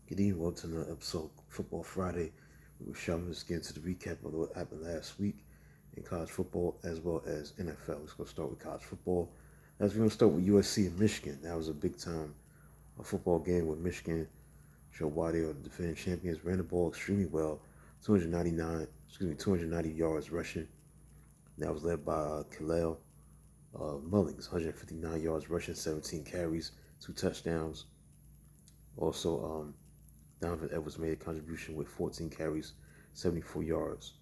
Good evening, welcome to another episode of Football Friday. We were Rashad. Let's get into the recap of what happened last week in college football as well as NFL. Let's go start with college football. As we're going to start with USC and Michigan. That was a big time football game where Michigan showed why they are the defending champions. Ran the ball extremely well, 290 yards rushing. That was led by Kalel Mullings, 159 yards rushing, 17 carries, 2 touchdowns. Also, Donovan Edwards made a contribution with 14 carries, 74 yards,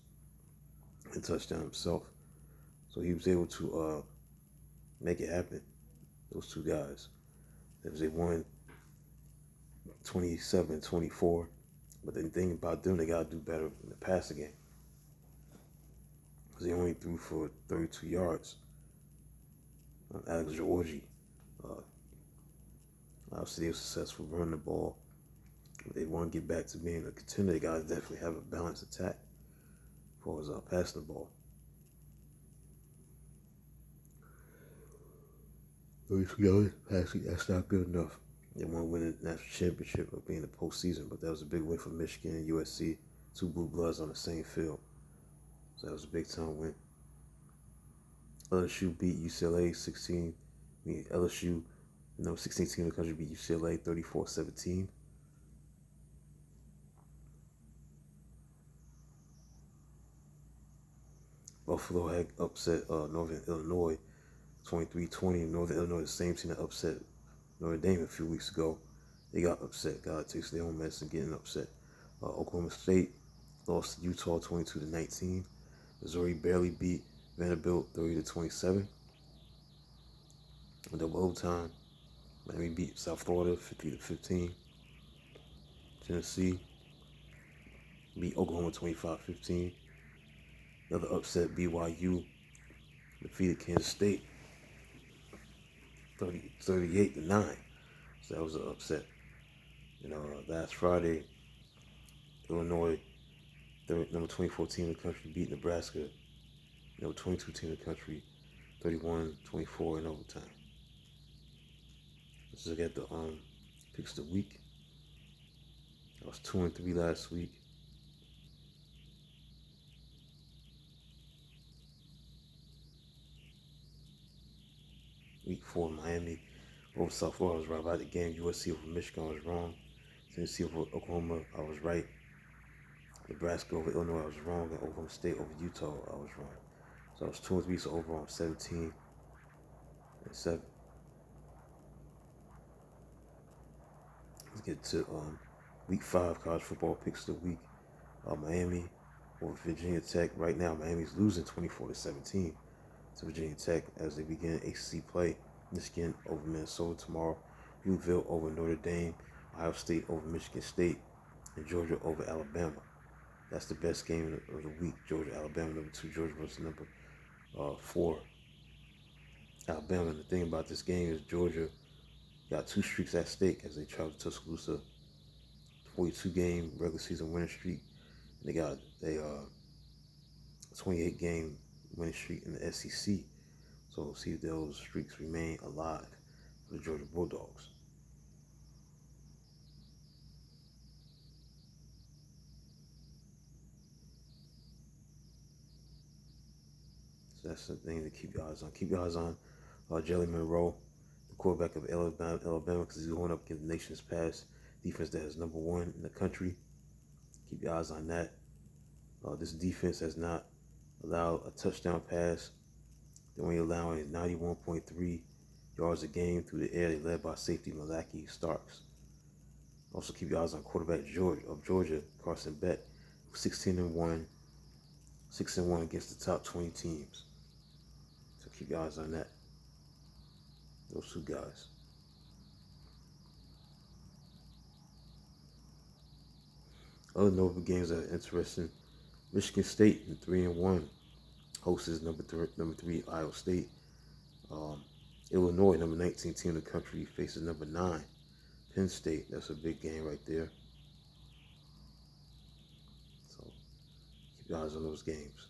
and touchdown himself. So he was able to make it happen. Those two guys. They won 27-24. But the thing about them, they got to do better in the passing game. Because they only threw for 32 yards. Alex Georgie. Obviously, they were successful running the ball. But they want to get back to being a contender. They got to definitely have a balanced attack as far as passing the ball. Passing, that's not good enough. They want to win the national championship or be in the postseason, but that was a big win for Michigan and USC. Two blue bloods on the same field. So that was a big time win. LSU beat UCLA 16. LSU, number 16 team in the country, beat UCLA 34-17. Buffalo had upset Northern Illinois 23-20. Northern Illinois, the same team that upset Notre Dame a few weeks ago. They got upset. Got to take their own medicine getting upset. Oklahoma State lost to Utah 22-19. Missouri barely beat Vanderbilt 30-27. In double overtime, Miami beat South Florida 50-15. Tennessee beat Oklahoma 25-15. Another upset, BYU defeated Kansas State 38-9. So that was an upset. Last Friday, Illinois, number 24 team in the country, beat Nebraska, number 22 team in the country, 31-24 in overtime. Let's look at the picks of the week. I was 2-3 last week. Week 4, Miami over South Florida, I was right about the game. USC over Michigan, I was wrong. Tennessee over Oklahoma, I was right. Nebraska over Illinois, I was wrong. And Oklahoma State over Utah, I was wrong. So I was 2-3, so overall I'm 17-7. Let's get to week 5 college football picks of the week. Miami over Virginia Tech. Right now, Miami's losing 24-17 to Virginia Tech as they begin ACC play. Michigan over Minnesota tomorrow. Louisville over Notre Dame. Ohio State over Michigan State. And Georgia over Alabama. That's the best game of the week. Georgia, Alabama, number 2. Georgia versus number 4. Alabama. And the thing about this game is Georgia got 2 streaks at stake as they travel to Tuscaloosa. 42-game regular season winning streak. And they got a 28-game winning streak in the SEC. So we'll see if those streaks remain alive for the Georgia Bulldogs. So that's the thing to keep your eyes on. Keep your eyes on Jalen Monroe, the quarterback of Alabama, because he's going up against the nation's pass defense that is number 1 in the country. Keep your eyes on that. This defense has not allowed a touchdown pass. They're only allowing 91.3 yards a game through the air. They led by safety Malaki Starks. Also keep your eyes on quarterback of Georgia, Carson Beck, 16-1, 6-1 against the top 20 teams. So keep your eyes on that. Those 2 guys. Other notable games that are interesting. Michigan State in 3-1 hosts number 3 Iowa State. Illinois, number 19 team in the country, faces number 9 Penn State. That's a big game right there. So keep your eyes on those games.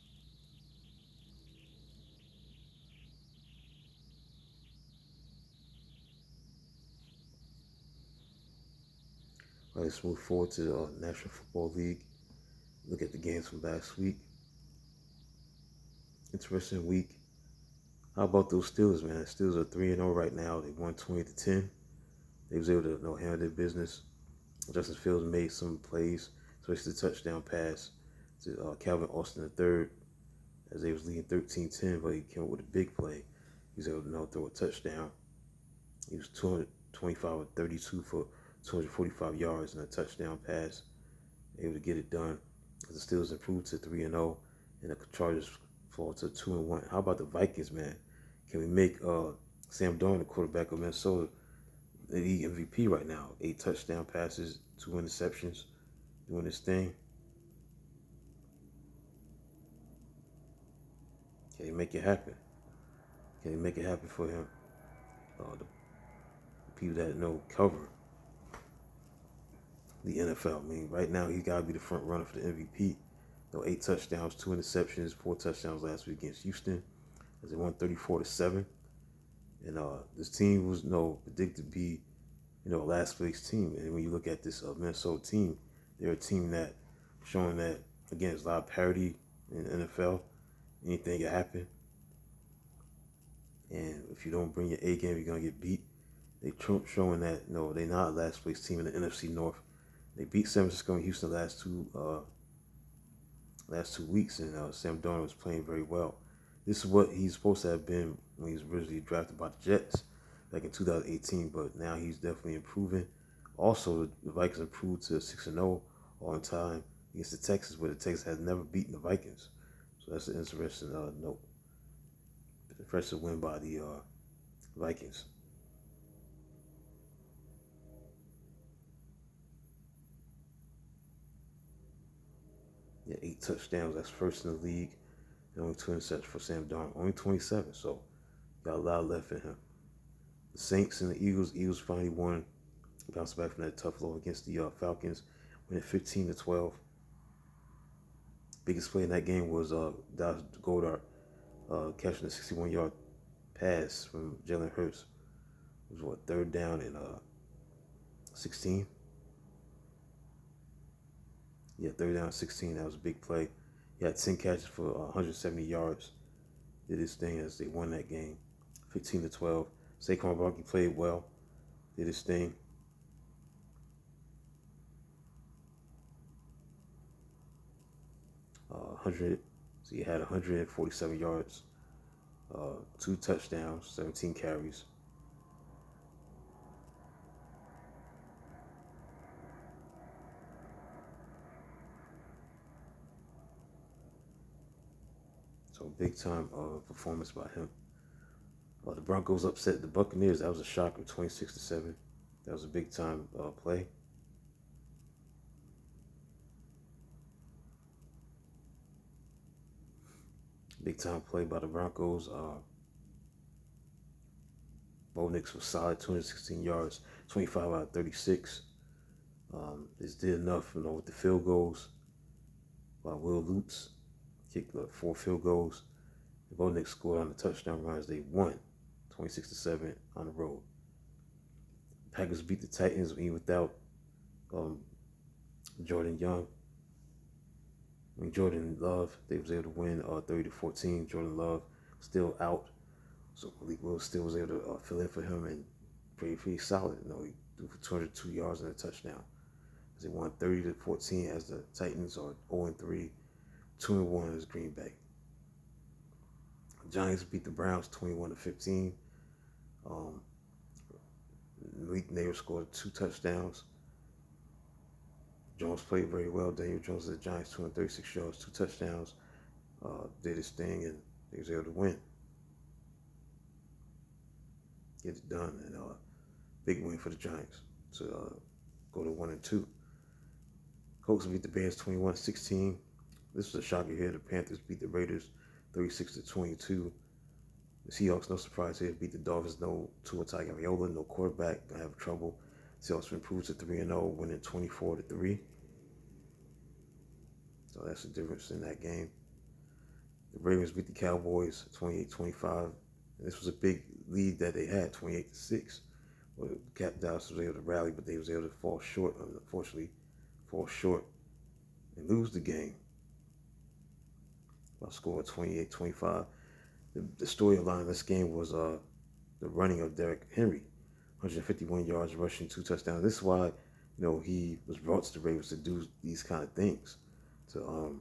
All right, let's move forward to the National Football League. Look at the games from last week. Interesting week. How about those Steelers, man? The Steelers are 3-0 right now. They won 20-10. They was able to handle their business. Justin Fields made some plays, especially the touchdown pass to Calvin Austin III as they was leading 13-10, but he came up with a big play. He was able to throw a touchdown. He was 225 or 32 for 245 yards and a touchdown pass. Able to get it done. The Steelers improved to 3-0, and the Chargers fall to 2-1. How about the Vikings, man? Can we make Sam Darnold, the quarterback of Minnesota, the league MVP right now? 8 touchdown passes, 2 interceptions, doing his thing. Can he make it happen? Can he make it happen for him? The people that know cover the NFL. I mean, right now he's got to be the front runner for the MVP. 8 touchdowns, 2 interceptions, 4 touchdowns last week against Houston, as they won 34-7. And this team was predicted to be, a last place team. And when you look at this Minnesota team, they're a team that showing that again, there's a lot of parity in the NFL. Anything can happen. And if you don't bring your A game, you're gonna get beat. They showing that they're not a last place team in the NFC North. They beat San Francisco and Houston last two weeks, and Sam Darnold was playing very well. This is what he's supposed to have been when he was originally drafted by the Jets back in 2018, but now he's definitely improving. Also, the Vikings improved to 6-0 on time against the Texans, where the Texans had never beaten the Vikings. So that's an interesting note. Impressive win by the Vikings. Yeah, 8 touchdowns. That's first in the league. And only 2 interceptions for Sam Darnold. Only 27, so got a lot left in him. The Saints and the Eagles. Eagles finally won. Bounced back from that tough loss against the Falcons. Winning 15-12. Biggest play in that game was Dallas Goedert catching a 61-yard pass from Jalen Hurts. It was third down and 16. Yeah, third down 16. That was a big play. He had 10 catches for 170 yards. Did his thing as they won that game, 15-12. Saquon Barkley played well. Did his thing. So he had 147 yards, 2 touchdowns, 17 carries. So big time performance by him. The Broncos upset the Buccaneers. That was a shocker, 26-7. That was a big time play. Big time play by the Broncos. Bo Nix was solid, 216 yards, 25 out of 36. Just did enough, with the field goals by Will Lutz. Kicked 4 field goals. The Bo Nix scored on the touchdown runs. They won 26-7 on the road. Packers beat the Titans even without Jordan Love. They was able to win 30-14. Jordan Love still out, so Malik Willis still was able to fill in for him and pretty solid. He threw for 202 yards and a touchdown. They won 30-14 as the Titans are 0-3, 2-1 as Green Bay. Giants beat the Browns 21-15. Malik Neighbor scored 2 touchdowns. Jones played very well. Daniel Jones of the Giants, 236 yards, 2 touchdowns. Did his thing, and he was able to win. Get it done, and big win for the Giants to go to 1-2. Colts beat the Bears 21-16. This was a shocker here. The Panthers beat the Raiders 36-22. The Seahawks, no surprise here, beat the Dolphins. No Tua Tagovailoa, no quarterback, gonna have trouble. Seahawks improved to 3-0, winning 24-3. So that's the difference in that game. The Ravens beat the Cowboys 28-25. And this was a big lead that they had, 28-6. Well, Cap Dallas was able to rally, but they was able to fall short, unfortunately, fall short and lose the game by score 28-25. The storyline of this game was the running of Derrick Henry, 151 yards rushing, 2 touchdowns. This is why, he was brought to the Ravens to do these kind of things, to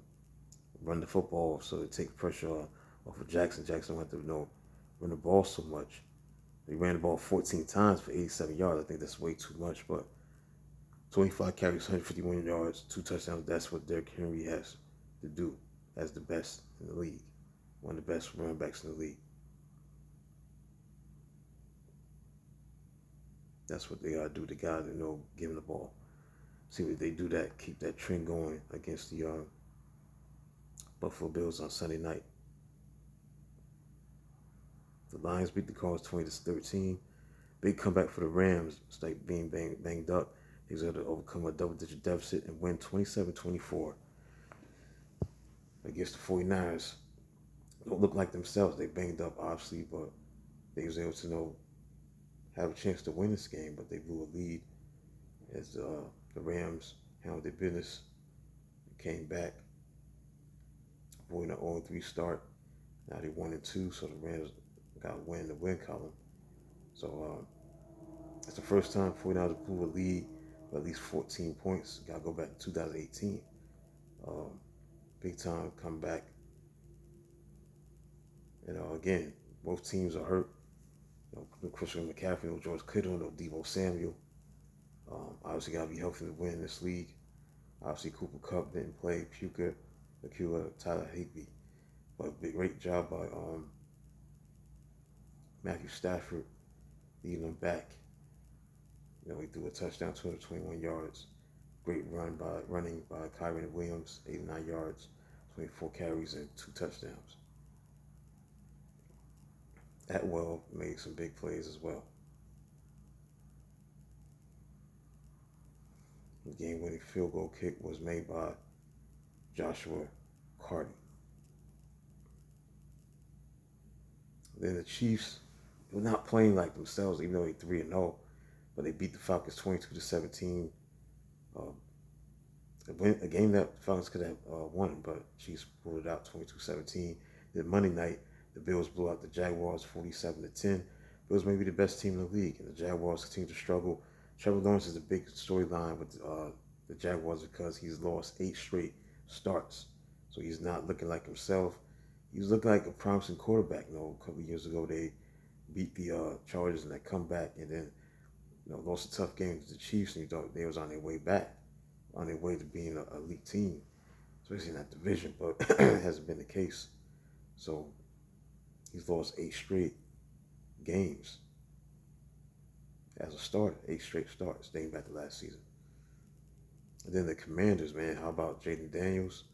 run the football so it takes pressure off of Jackson. Jackson went to run the ball so much. He ran the ball 14 times for 87 yards. I think that's way too much, but 25 carries, 151 yards, 2 touchdowns. That's what Derrick Henry has to do as the best in the league, one of the best running backs in the league. That's what they got to do. They got to give him the ball. See what they do that, keep that trend going against the Buffalo Bills on Sunday night. The Lions beat the Cardinals 20-13. Big comeback for the Rams. Despite being banged up, they was able to overcome a double-digit deficit and win 27-24 against the 49ers. Don't look like themselves. They banged up, obviously, but they was able to have a chance to win this game, but they blew a lead as the Rams handled their business, came back, avoiding an 0-3 start. Now they 1-2, so the Rams got a win in the win column. So it's the first time 49ers blew a lead by at least 14 points. Got to go back to 2018. Big time comeback. Again, both teams are hurt. Christian McCaffrey, George Kittle, Deebo Samuel. Obviously, got to be healthy to win this league. Obviously, Cooper Kupp didn't play. Puka, Akua, Tyler Higbee. But great job by Matthew Stafford leading them back. He threw a touchdown, 221 yards. Great running by Kyren Williams, 89 yards, 24 carries, and 2 touchdowns. Atwell made some big plays as well. The game-winning field goal kick was made by Joshua Carty. Then the Chiefs were not playing like themselves, even though they're 3-0, but they beat the Falcons 22-17. A game that the Falcons could have won, but Chiefs pulled it out 22-17. Then Monday night, the Bills blew out the Jaguars 47-10. Bills may be the best team in the league, and the Jaguars continue to struggle. Trevor Lawrence is a big storyline with the Jaguars because he's lost 8 straight starts. So he's not looking like himself. He was looking like a promising quarterback. A couple of years ago, they beat the Chargers in that comeback, and then lost a tough game to the Chiefs, and you thought they was on their way back, on their way to being an elite team, especially in that division, but it hasn't been the case. So he's lost 8 straight games as a starter, 8 straight starts dating back to last season. And then the Commanders, man, how about Jaden Daniels?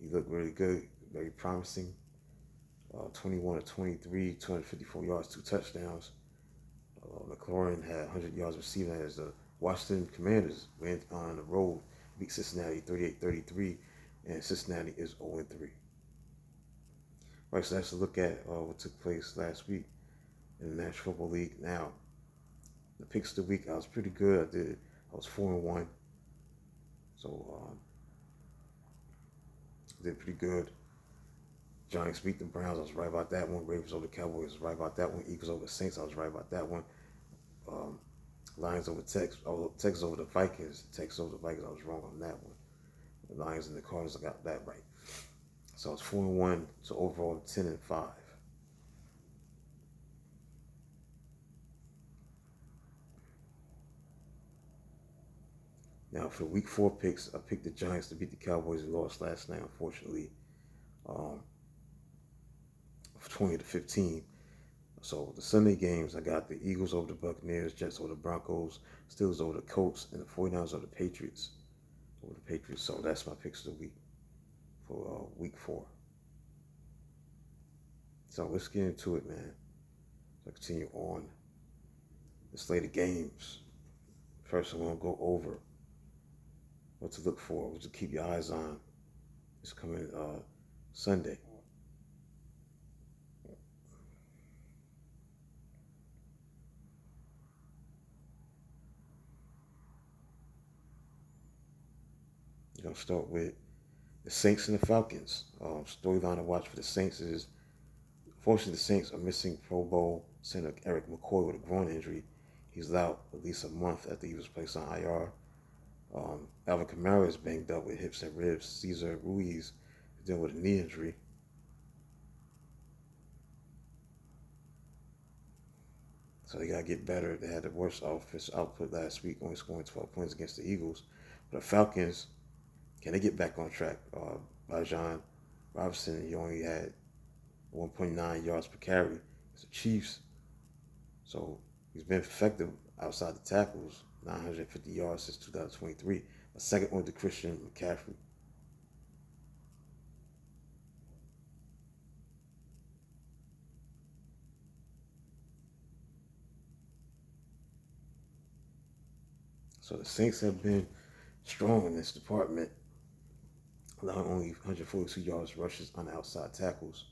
He looked really good, very promising. 21-23, 254 yards, 2 touchdowns. McLaurin had 100 yards receiving as the Washington Commanders went on the road, beat Cincinnati 38-33, and Cincinnati is 0-3. Right, so let's look at what took place last week in the National Football League. Now, the picks of the week, I was pretty good. I was 4-1, so did pretty good. Giants beat the Browns. I was right about that one. Ravens over the Cowboys. I was right about that one. Eagles over the Saints. I was right about that one. Lions over Texas over the Vikings. Texas over the Vikings. I was wrong on that one. The Lions and the Cardinals, I got that right. So I was 4-1. So overall, I'm 10-5. Now for week 4 picks, I picked the Giants to beat the Cowboys. They lost last night, unfortunately, 20-15. So the Sunday games, I got the Eagles over the Buccaneers, Jets over the Broncos, Steelers over the Colts, and the 49ers over the Patriots. So that's my picks of the week for week 4. So let's get into it, man. So I continue on the slate of games. First, I'm going to go over what to look for, what to keep your eyes on this coming Sunday. We're going to start with the Saints and the Falcons. Storyline to watch for the Saints is, unfortunately, the Saints are missing Pro Bowl center Eric McCoy with a groin injury. He's out at least a month after he was placed on IR. Alvin Kamara is banged up with hips and ribs. Cesar Ruiz is dealing with a knee injury. So they got to get better. They had the worst offense output last week, only scoring 12 points against the Eagles. But the Falcons, can they get back on track? Bijan Robinson, he only had 1.9 yards per carry. It's the Chiefs. So he's been effective outside the tackles, 950 yards since 2023. A second one to Christian McCaffrey. So the Saints have been strong in this department, allowing only 142 yards rushes on the outside tackles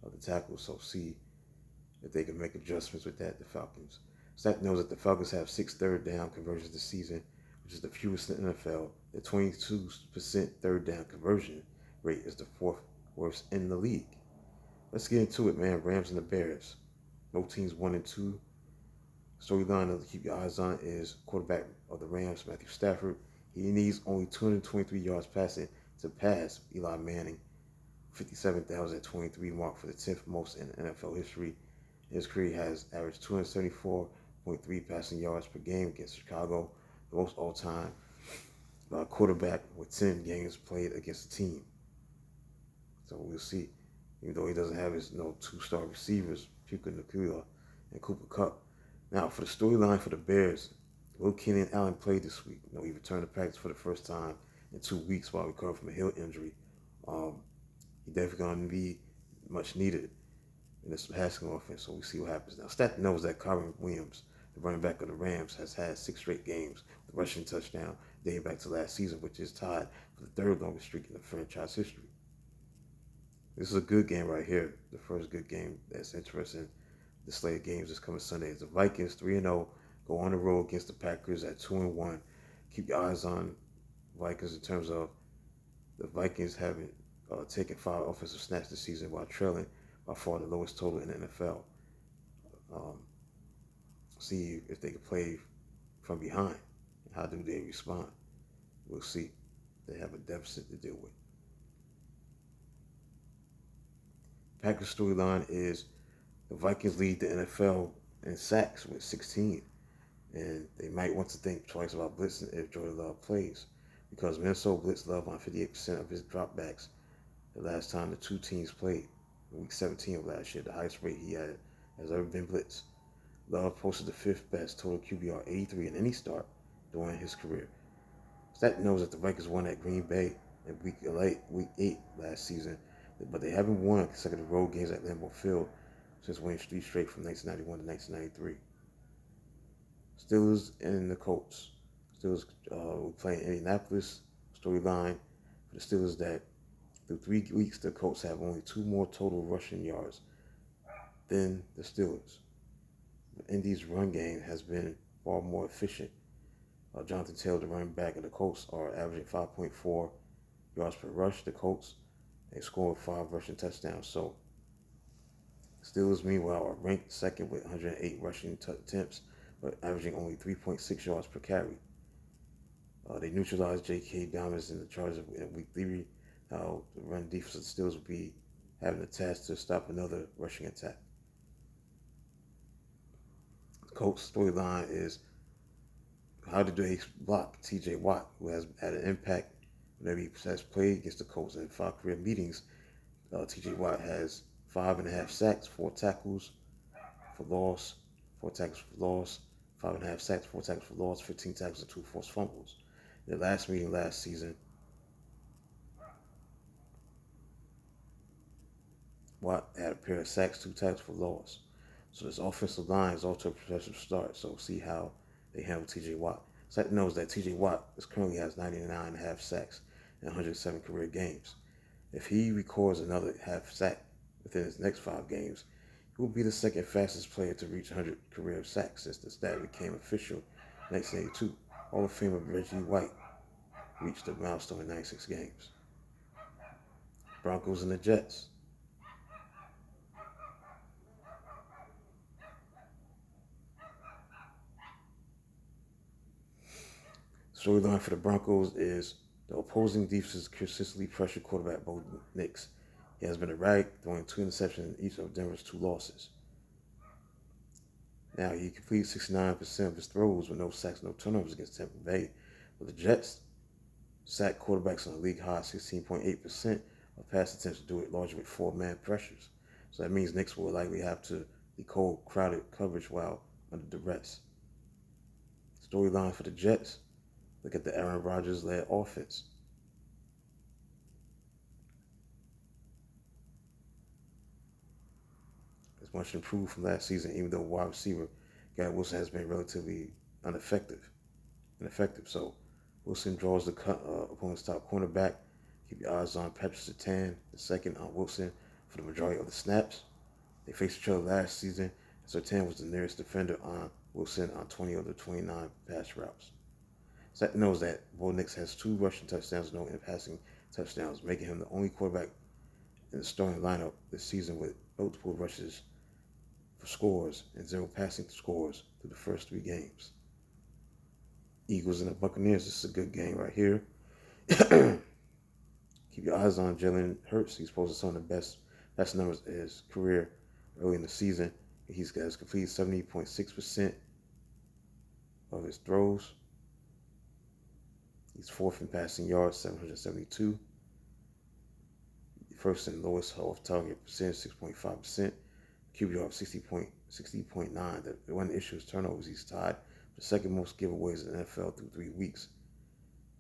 of the tackles. So see if they can make adjustments with that, the Falcons. Stat knows that the Falcons have 6 third down conversions this season, which is the fewest in the NFL. The 22% third down conversion rate is the 4th worst in the league. Let's get into it, man. Rams and the Bears. Both teams 1 and 2. Storyline to keep your eyes on is quarterback of the Rams, Matthew Stafford. He needs only 223 yards passing to pass Eli Manning, 57,023 mark for the 10th most in NFL history. His career has averaged 274.3 passing yards per game against Chicago, the most all-time quarterback with 10 games played against the team. So we'll see. Even though he doesn't have his two-star receivers, Puka Nakua and Cooper Kupp. Now, for the storyline for the Bears, Will Keenan Allen played this week. He returned to practice for the first time in 2 weeks while recovering from a heel injury. He definitely going to be much needed in this passing offense, so we'll see what happens. Now, Stat knows that Kyren Williams, the running back of the Rams, has had 6 straight games with a rushing touchdown dating back to last season, which is tied for the 3rd longest streak in the franchise history. This is a good game right here. The first good game that's interesting. The slate of games this coming Sunday is the Vikings 3-0 go on the road against the Packers at 2-1. Keep your eyes on Vikings in terms of the Vikings having taken 5 offensive snaps this season while trailing by far the lowest total in the NFL. See if they can play from behind. How do they respond? We'll see. They have a deficit to deal with. Packers storyline is the Vikings lead the NFL in sacks with 16. And they might want to think twice about blitzing if Jordan Love plays, because Minnesota blitzed Love on 58% of his dropbacks the last time the two teams played in Week 17 of last year, the highest rate he has ever been blitzed. Love posted the 5th best total QBR 83 in any start during his career. Stat knows that the Vikings won at Green Bay in Week 8 last season, but they haven't won consecutive road games at Lambeau Field since winning 3 straight from 1991 to 1993. Steelers and the Colts. Steelers will play in Indianapolis. Storyline for the Steelers that through 3 weeks, the Colts have only 2 more total rushing yards than the Steelers. The Indy's run game has been far more efficient. Jonathan Taylor, the running back, and the Colts are averaging 5.4 yards per rush. The Colts, they scored 5 rushing touchdowns. So Steelers, meanwhile, are ranked second with 108 rushing attempts, but averaging only 3.6 yards per carry. They neutralized J.K. Dobbins in the Chargers in Week 3. Now, the run defense of the Steelers will be having a task to stop another rushing attack. The Colts storyline is how did they block T.J. Watt, who has had an impact whenever he has played against the Colts in 5 career meetings. T.J. Watt has 5.5 sacks, 4 tackles for loss, 4 tackles for loss, 5.5 sacks, 4 tackles for loss, 15 tackles, and 2 forced fumbles. In the last meeting last season, Watt had a pair of sacks, 2 tackles for loss. So this offensive line is off to a progressive start. So see how they handle T.J. Watt. Stat knows that T.J. Watt currently has 99.5 sacks in 107 career games. If he records another half sack within his next 5 games, he will be the second fastest player to reach 100 career sacks since the stat became official in 1982. Hall of Famer Reggie White reached the milestone in 96 games. Broncos and the Jets. Storyline for the Broncos is the opposing defense consistently pressured quarterback Bo Nix. He has been erratic, throwing 2 interceptions in each of Denver's 2 losses. Now, he completed 69% of his throws with no sacks, no turnovers against Tampa Bay. But the Jets sacked quarterbacks on a league high 16.8% of pass attempts, do it largely with 4-man pressures. So that means Nix will likely have to decode crowded coverage while under duress. Storyline for the Jets. Look at the Aaron Rodgers-led offense. It's much improved from last season, even though wide receiver Garrett Wilson has been relatively ineffective. So Wilson draws the opponent's top cornerback. Keep your eyes on Patrick Surtain, the second on Wilson for the majority of the snaps. They faced each other last season, and Surtain was the nearest defender on Wilson on 20 of the 29 pass routes. Sutton knows that Bo Nix has 2 rushing touchdowns, no passing touchdowns, making him the only quarterback in the starting lineup this season with multiple rushes for scores and 0 passing scores through the first 3 games. Eagles and the Buccaneers, this is a good game right here. Keep your eyes on Jalen Hurts. He's posted some of the best numbers in his career early in the season. He's completed 70.6% of his throws. He's 4th in passing yards, 772. First and lowest off target percentage, 6.5%. QBR of 60.9. The one issue is turnovers. He's tied for the second most giveaways in the NFL through 3 weeks.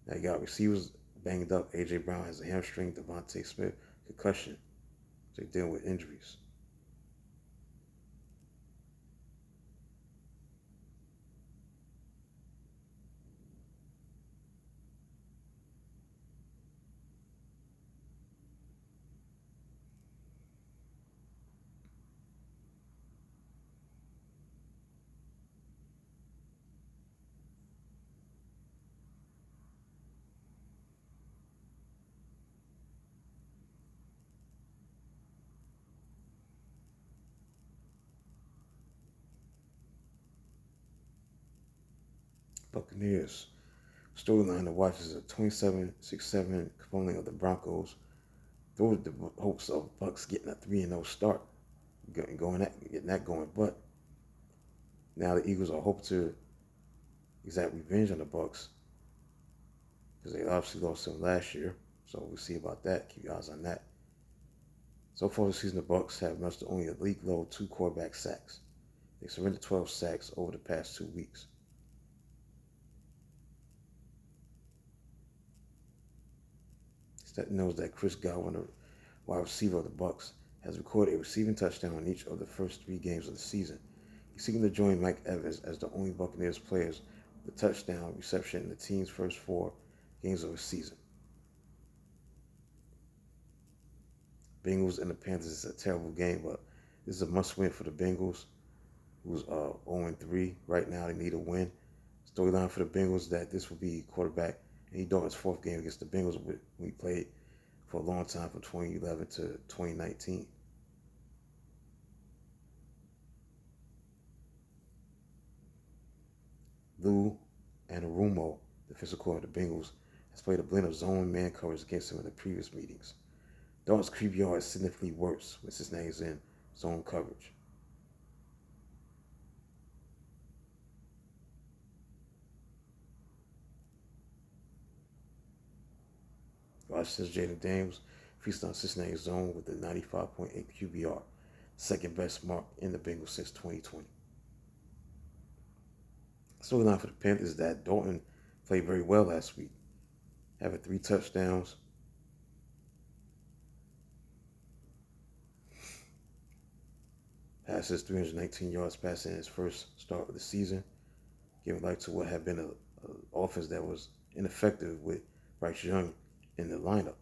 Now you got receivers banged up. A.J. Brown has a hamstring. Devontae Smith, concussion. So they're dealing with injuries. Buccaneers. Storyline to watch is a 27-6-7 component of the Broncos. Those are the hopes of Bucks getting a 3-0 start, getting that going. But now the Eagles are hoping to exact revenge on the Bucks because they obviously lost them last year. So we'll see about that. Keep your eyes on that. So far this season, the Bucks have mustered only a league low 2 quarterback sacks. They surrendered 12 sacks over the past 2 weeks. Stat knows that Chris Godwin, the wide receiver of the Bucks, has recorded a receiving touchdown on each of the first 3 games of the season. He's seeking to join Mike Evans as the only Buccaneers players with a touchdown reception in the team's first 4 games of the season. Bengals and the Panthers is a terrible game, but this is a must-win for the Bengals, who's 0-3 right now. They need a win. Storyline for the Bengals that this will be quarterback Andy Dalton's 4th game against the Bengals when he played for a long time from 2011 to 2019. Lou Anarumo, defensive coordinator of the Bengals, has played a blend of zone and man coverage against him in the previous meetings. Dalton's QBR is significantly worse when Cincinnati is in zone coverage. Washington's Jaden Daniels feasted on Cincinnati's zone with a 95.8 QBR, second best mark in the Bengals since 2020. Storyline for the Panthers is that Dalton played very well last week, having 3 touchdowns. Passes 319 yards passing in his first start of the season, giving life to what had been an offense that was ineffective with Bryce Young in the lineup.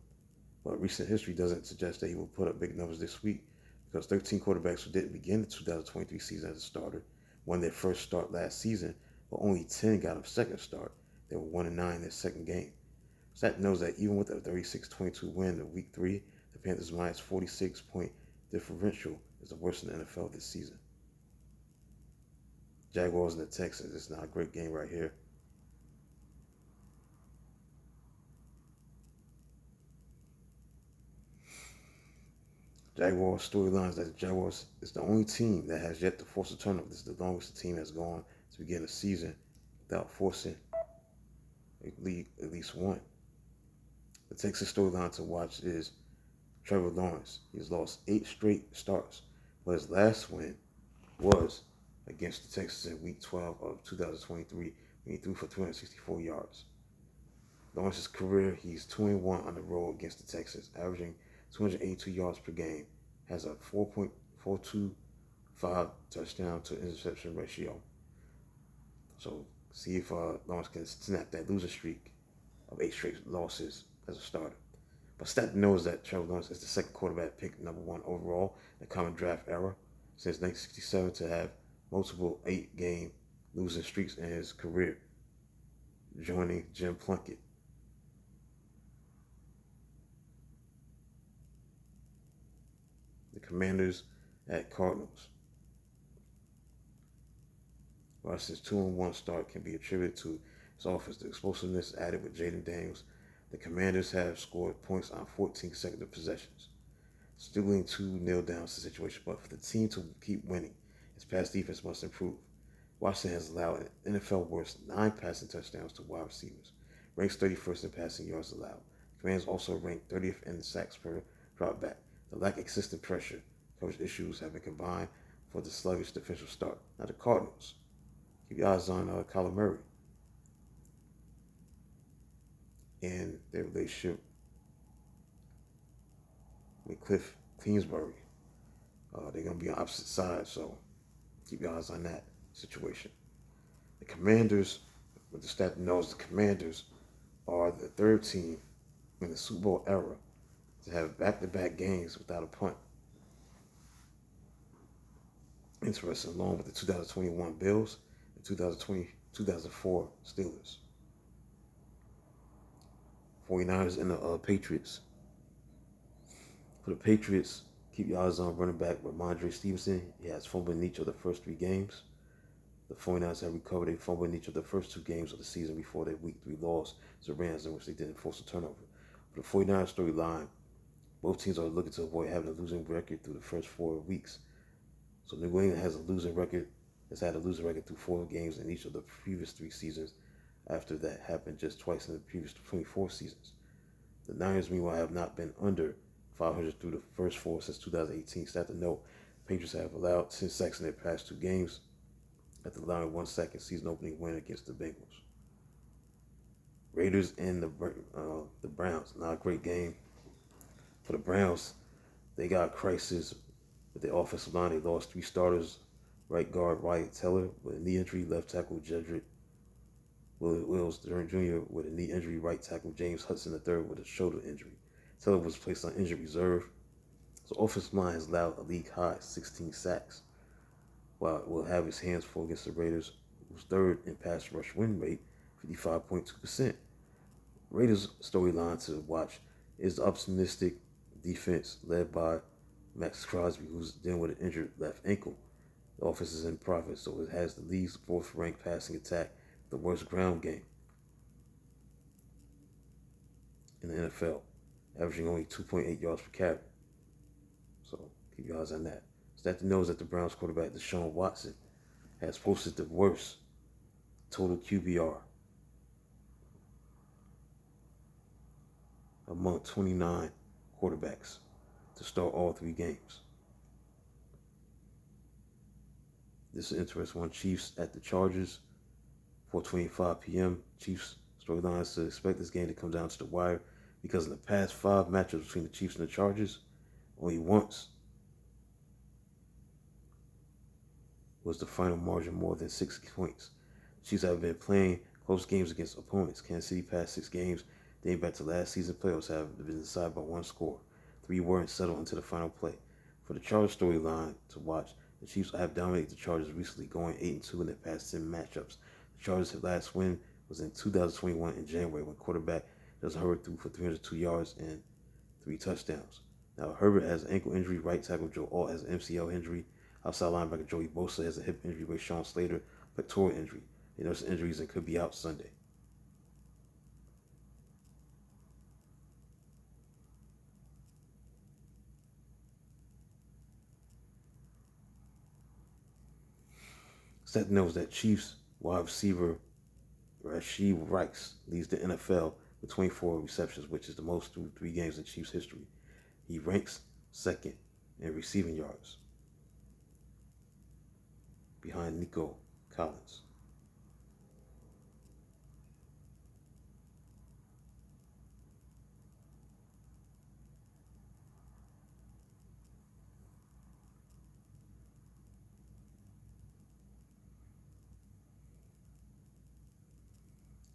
But recent history doesn't suggest that he will put up big numbers this week because 13 quarterbacks who didn't begin the 2023 season as a starter won their first start last season, but only 10 got a second start. They were 1-9 in their second game. Stat knows that even with a 36-22 win in Week 3, the Panthers' minus 46-point differential is the worst in the NFL this season. Jaguars and the Texans. It's not a great game right here. Jaguars storylines that the Jaguars is the only team that has yet to force a turnover. This is the longest the team has gone to begin a season without forcing at least one. The Texas storyline to watch is Trevor Lawrence. He's lost 8 straight starts, but his last win was against the Texans in Week 12 of 2023 when he threw for 364 yards. Lawrence's career, he's 2-1 on the road against the Texans, averaging 282 yards per game, has a 4.425 touchdown to interception ratio. So see if Lawrence can snap that losing streak of 8 straight losses as a starter. But Stat knows that Trevor Lawrence is the second quarterback picked #1 overall in the common draft era since 1967 to have multiple 8-game losing streaks in his career, joining Jim Plunkett. The Commanders at Cardinals. Washington's 2-1 start can be attributed to his offense, the explosiveness added with Jaden Daniels. The Commanders have scored points on 14 consecutive possessions, still 2-0 down the situation, but for the team to keep winning, its pass defense must improve. Washington has allowed an NFL worst 9 passing touchdowns to wide receivers, ranks 31st in passing yards allowed. The Commanders also rank 30th in sacks per drop back. The lack of consistent pressure coverage issues have been combined for the sluggish defensive start. Now the Cardinals. Keep your eyes on Kyler Murray and their relationship with Cliff Kingsbury. They're going to be on opposite sides, so keep your eyes on that situation. The Commanders, what the stat knows, the Commanders are the 3rd team in the Super Bowl era to have back-to-back games without a punt. Interesting, along with the 2021 Bills and 2004 Steelers. 49ers and the Patriots. For the Patriots, keep your eyes on running back Ramondre Stevenson. He has fumbled in each of the first 3 games. The 49ers have recovered a fumble in each of the first 2 games of the season before their Week 3 loss to the Rams, in which they didn't force a turnover. For the 49ers storyline, both teams are looking to avoid having a losing record through the first 4 weeks. So New England has had a losing record through 4 games in each of the previous 3 seasons. After that happened just twice in the previous 24 seasons. The Niners, meanwhile, have not been under 500 through the first 4 since 2018. Stat to note, Patriots have allowed 10 sacks in their past 2 games after allowing 1 sack in season-opening win against the Bengals. Raiders and the Browns. Not a great game. For the Browns, they got a crisis with their offensive line. They lost 3 starters. Right guard Wyatt Teller with a knee injury. Left tackle Jedrick Wills Jr. with a knee injury. Right tackle James Hudson III with a shoulder injury. Teller was placed on injured reserve. So offensive line has allowed a league high 16 sacks, while it will have his hands full against the Raiders, who's 3rd in pass rush win rate, 55.2%. Raiders storyline to watch is the optimistic defense led by Max Crosby, who's dealing with an injured left ankle. The offense is in profit, so it has the league's 4th-ranked passing attack, the worst ground game in the NFL, averaging only 2.8 yards per carry. So keep your eyes on that. Stat knows that the Browns quarterback Deshaun Watson has posted the worst total QBR among 29 quarterbacks to start all 3 games. This is an interesting one. Chiefs at the Chargers, 4:25 p.m. Chiefs storylines to expect this game to come down to the wire because in the past 5 matchups between the Chiefs and the Chargers, only once was the final margin more than 6 points. The Chiefs have been playing close games against opponents. Kansas City past 6 games dating back to last season's playoffs have been decided by 1 score. 3 weren't settled until the final play. For the Chargers storyline to watch, the Chiefs have dominated the Chargers recently, going 8-2 in their past 10 matchups. The Chargers' last win was in 2021 in January when quarterback Justin Herbert threw for 302 yards and 3 touchdowns. Now, Herbert has an ankle injury. Right tackle Joe Alt has an MCL injury. Outside linebacker Joey Bosa has a hip injury with Sean Slater, pectoral injury. They nursed injuries and could be out Sunday. Stat knows that Chiefs wide receiver Rashad Rice leads the NFL with 24 receptions, which is the most through 3 games in Chiefs history. He ranks second in receiving yards behind Nico Collins.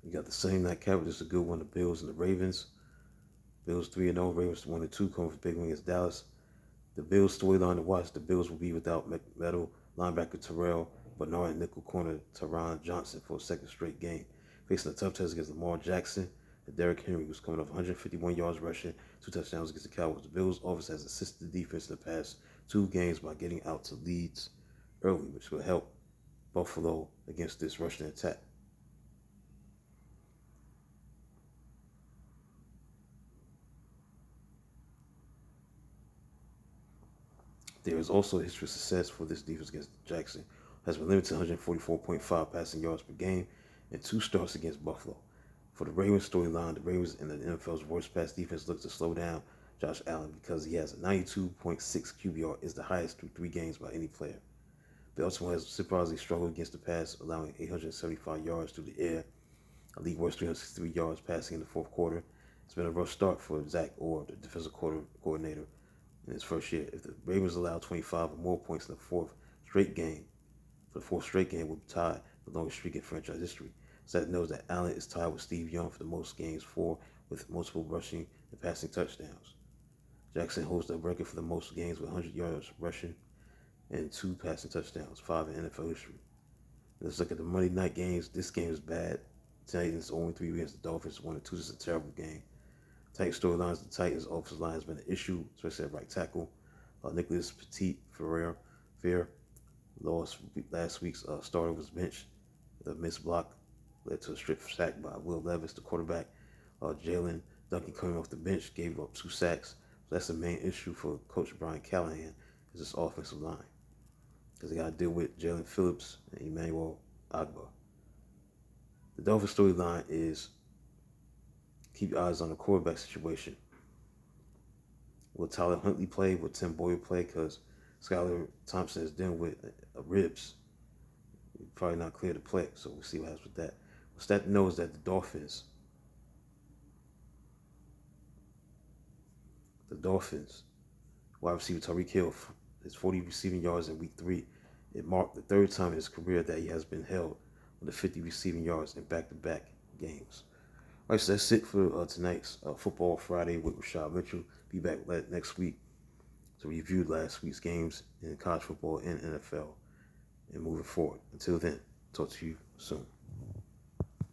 You got the same night cap, which is a good one. The Bills and the Ravens. Bills 3-0, Ravens 1-2, coming for big win against Dallas. The Bills storyline to watch: the Bills will be without metal linebacker Terrell Bernard and nickel corner Teron Johnson for a second straight game, facing a tough test against Lamar Jackson and Derrick Henry, who's coming off 151 yards rushing, 2 touchdowns against the Cowboys. The Bills' offense has assisted the defense in the past 2 games by getting out to leads early, which will help Buffalo against this rushing attack. There is also a history of success for this defense against Jackson, has been limited to 144.5 passing yards per game and 2 starts against Buffalo. For the Ravens storyline, the Ravens in the NFL's worst pass defense look to slow down Josh Allen because he has a 92.6 QBR, is the highest through 3 games by any player. Baltimore has surprisingly struggled against the pass, allowing 875 yards through the air, a league worst 363 yards passing in the fourth quarter. It's been a rough start for Zach Orr, the defensive coordinator, in his first year. If the Ravens allow 25 or more points in the fourth straight game, for the fourth straight game will tie the longest streak in franchise history. Seth knows that Allen is tied with Steve Young for the most games for, with multiple rushing and passing touchdowns. Jackson holds the record for the most games with 100 yards rushing and 2 passing touchdowns, 5 in NFL history. Let's look at the Monday night games. This game is bad. Titans 0-3 against the Dolphins, 1-2. This is a terrible game. Titans storylines: the Titans' offensive line has been an issue, especially at right tackle. Nicholas Fair lost last week's starter was benched. The missed block led to a strip sack by Will Levis, the quarterback. Jalen Duncan coming off the bench gave up 2 sacks. So that's the main issue for Coach Brian Callahan, is this offensive line, because they got to deal with Jalen Phillips and Emmanuel Agba. The Dolphins storyline is keep your eyes on the quarterback situation. Will Tyler Huntley play? Will Tim Boyle play? Because Skylar Thompson is dealing with ribs. He's probably not clear to play, so we'll see what happens with that. Stat knows that the Dolphins, wide receiver Tyreek Hill, his 40 receiving yards in week 3. It marked the 3rd time in his career that he has been held on the 50 receiving yards in back-to-back games. All right, so that's it for tonight's Football Friday with Rashad Mitchell. Be back next week to review last week's games in college football and NFL and moving forward. Until then, talk to you soon.